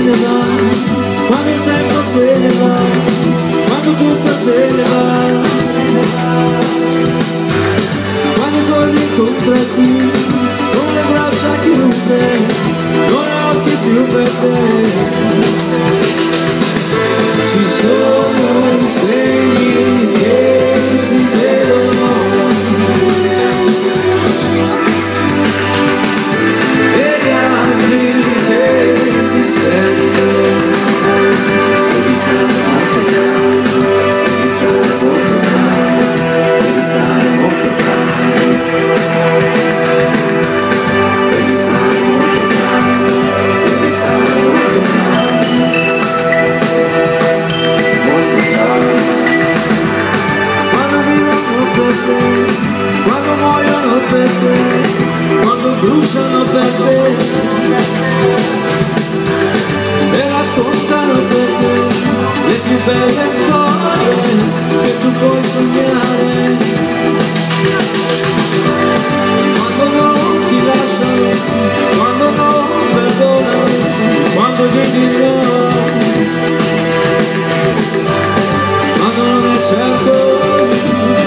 ne va, quando il tempo se ne va, quando tutto se ne va, quando corri incontro a qui, con le braccia chiuse, non ho occhi più per te. Ci sono segni che si vedono e gli altri che si sentono. Devi stare molto calmo, devi stare molto calmo, devi stare molto calmo, devi stare molto calmo, devi stare molto calmo, molto calmo. Quando vivono per te, quando muoiono per te, quando bruciano per te e raccontano per te le più belle storie che tu puoi sognare. Quando non ti lasciano, quando non perdonano, quando digli no, quando non è certo,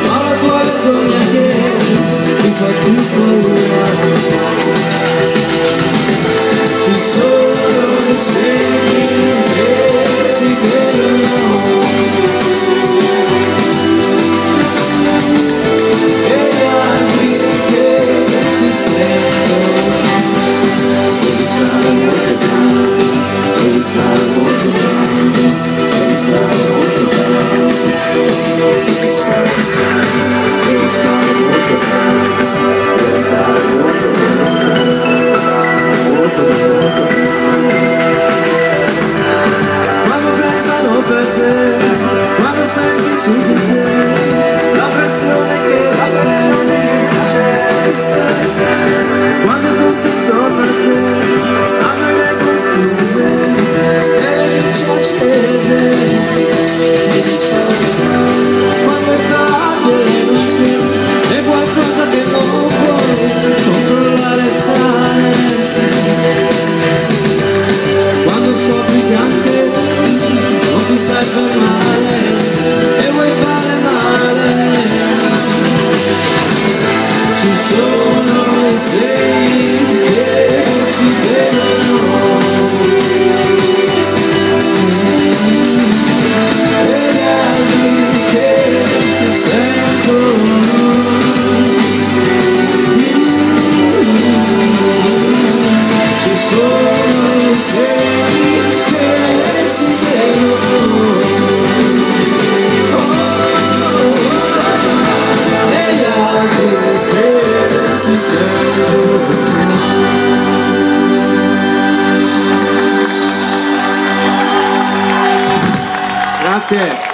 ma la tua vergogna che ti fa più paura. Ci sono segni che si vedono e gli altri che si sentono. Devi stare molto calmo, devi stare molto calmo, devi stare molto calmo, devi stare calmo, devi stare molto calmo, devi stare molto calmo. Quando pensano per te, quando senti su di te la pressione che quando tutto intorno a te hanno le confuse e le luci accese e ti spaventa quando è tardi e non più è qualcosa che non puoi controllare e fare. Quando scopri che anche non ti sai fermare e vuoi fare male. Ci sono segni che non si vedono e gli altri che si sentono. Ci sono segni che si vedono e gli altri che si sentono. Grazie.